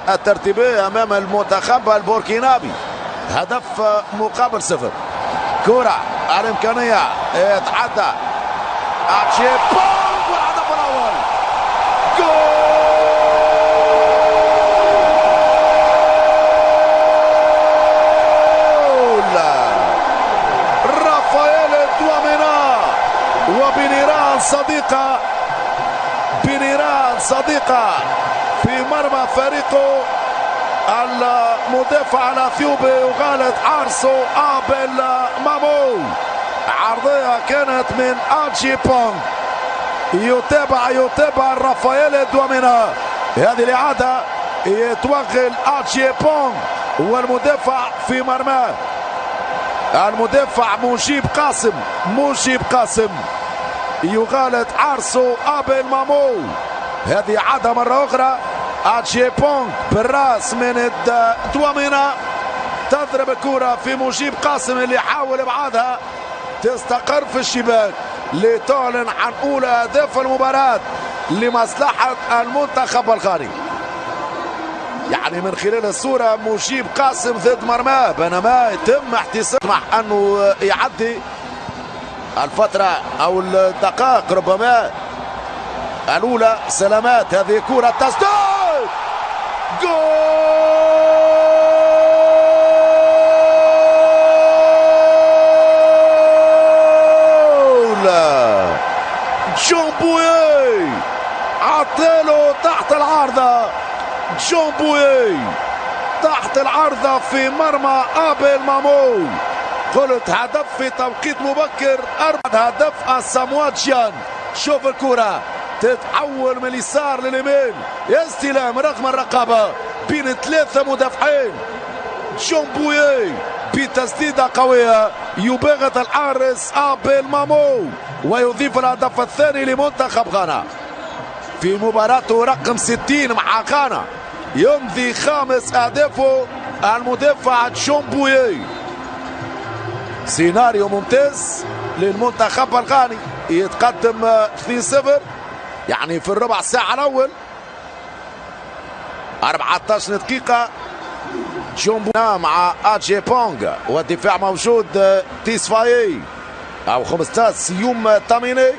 الترتيبية أمام المنتخب البوركينابي. هدف مقابل صفر. كرة الإمكانية يتعدى أتشيبونغ والهدف الأول. جول رافائيل دوامينا وبنيران صديقة، بنيران صديقة في مرمى فريقه. المدافع الاثيوبي وغالط عرسو ابل مامو. عرضيه كانت من اتشيبونغ، يتابع رافائيل دوامينا. هذه الاعاده يتوغل اتشيبونغ والمدافع في مرماه. المدافع مجيب قاسم يغالط عرسو ابل مامو. هذه عادة مرة أخرى. أتشيبونغ بالراس من دوامينا، تضرب الكرة في مجيب قاسم اللي يحاول إبعادها، تستقر في الشباك لتعلن عن أولى أهداف المباراة لمصلحة المنتخب الغاني. يعني من خلال الصورة مجيب قاسم ضد مرماه، بينما يتم احتساب أنه يعدي الفترة أو الدقائق ربما الأولى. سلامات، هذه كرة تسديد جول. جومبوي عطيله تحت العارضة، جومبوي تحت العارضة في مرمى ابل مامو. قلت هدف في توقيت مبكر. هدف السامواتشيان. شوف الكرة تتحول من اليسار لليمين، استلام رغم الرقابة بين ثلاثة مدافعين. جومبوي بتسديدة قوية يباغت الحارس ابل مامو ويضيف الهدف الثاني لمنتخب غانا في مباراته رقم 60 مع غانا. يمضي 5 أهدافه المدافع جومبوي. سيناريو ممتاز للمنتخب الغاني، يتقدم 2-0 يعني في الربع ساعة الأول. 14 دقيقة. جومبوي مع أتشيبونغ والدفاع موجود تيسفاي أو 15 سيوم تاميني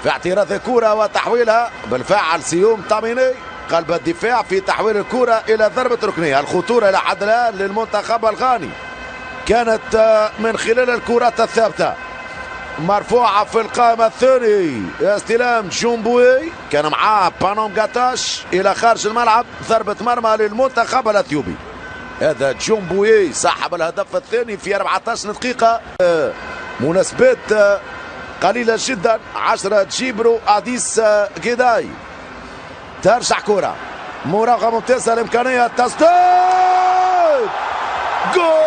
في اعتراض الكرة وتحويلها. بالفعل سيوم تاميني قلب الدفاع في تحويل الكرة إلى ضربة ركنية. الخطورة إلى حد الآن للمنتخب الغاني كانت من خلال الكرات الثابتة مرفوعة في القائمة الثاني. استلام جومبوي كان معاه بانوم غاتاش إلى خارج الملعب. ضربة مرمى للمنتخب الأثيوبي. هذا جومبوي صاحب الهدف الثاني في 14 دقيقة. مناسبات قليلة جدا. 10 جيبرو أديس جيداي. ترجع كرة، مراوغة ممتازة، الإمكانية تسديد جول.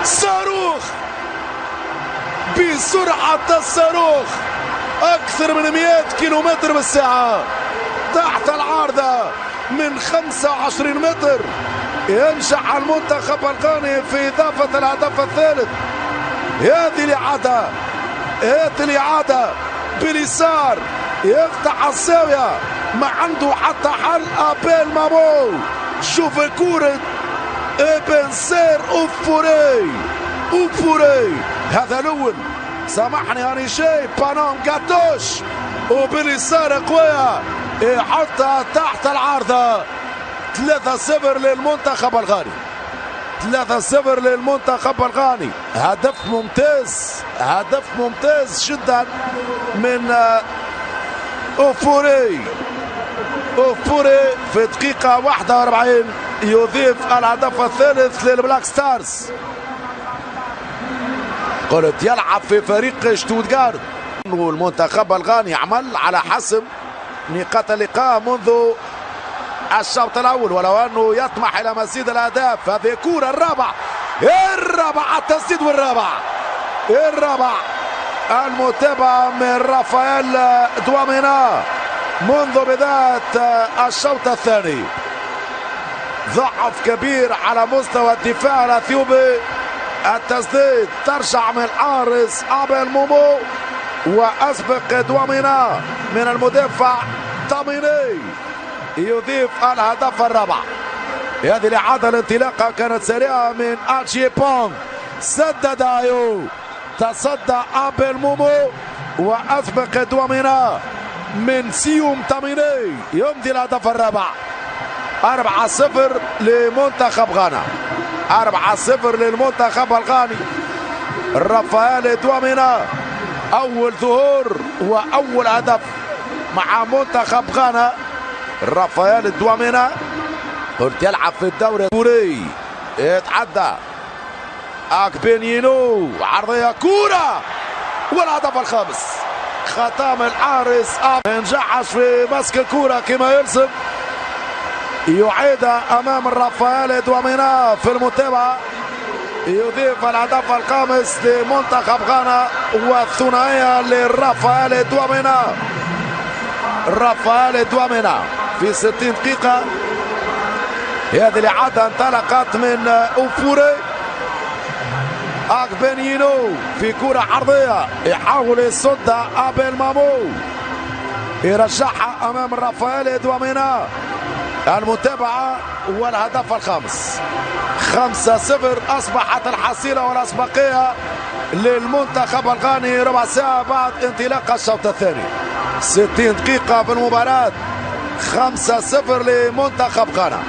صاروخ بسرعة الصاروخ أكثر من 100 كيلومتر بالساعة تحت العارضة من 25 متر. ينجح المنتخب الغاني في إضافة الهدف الثالث. هذه الإعادة باليسار يفتح الزاوية، ما عنده حتى حل ابل مامو. شوف كرة ابن سير اوفوري هذا الأول. سامحني هاني شي بانوم غاتوش وباليسار قوية يحطها تحت العارضة. 3-0 للمنتخب الغاني. 3-0 للمنتخب الغاني. هدف ممتاز جدا من اوفوري في دقيقة 41 يضيف الهدف الثالث للبلاك ستارز. قلت يلعب في فريق شتوتغارت. والمنتخب الغاني يعمل على حسم نقاط اللقاء منذ الشوط الأول، ولو أنه يطمح إلى مزيد الأهداف. هذه كرة الرابع التسديد والرابع المتابعة من رافائيل دوامينا منذ بداية الشوط الثاني. ضعف كبير على مستوى الدفاع الأثيوبي التسديد ترجع من الحارس أبل مومو وأسبق دوامينا من المدافع تاميني يضيف الهدف الرابع. هذه الإعادة الانطلاقة كانت سريعة من أجي بونغ، سدد أيو، تصدى أبل مومو وأسبق دوامينا من سيوم تاميني يمضي الهدف الرابع. 4-0 لمنتخب غانا، 4-0 للمنتخب الغاني. رافائيل دوامينا أول ظهور وأول هدف مع منتخب غانا. رافائيل دوامينا قلت يلعب في الدوري الكوري، يتعدى أكبينينو، عرضية كورة والهدف الخامس. ختام الحارس نجحش في مسك الكورة كما يلزم، يعيدها أمام رافائيل دوامينا في المتابعة، يضيف الهدف الخامس لمنتخب غانا والثنائية لرافائيل دوامينا. رافائيل دوامينا في 60 دقيقة. هذه الإعادة انطلقت من أوفوري، أكبينينو في كرة عرضية يحاول يصدها أبل مامو، يرجعها أمام رافائيل دوامينا. المتابعة والهدف الخامس. 5-0 أصبحت الحصيلة والأسبقية للمنتخب الغاني ربع ساعة بعد انطلاق الشوط الثاني. 60 دقيقة في المباراة، 5-0 لمنتخب غانا.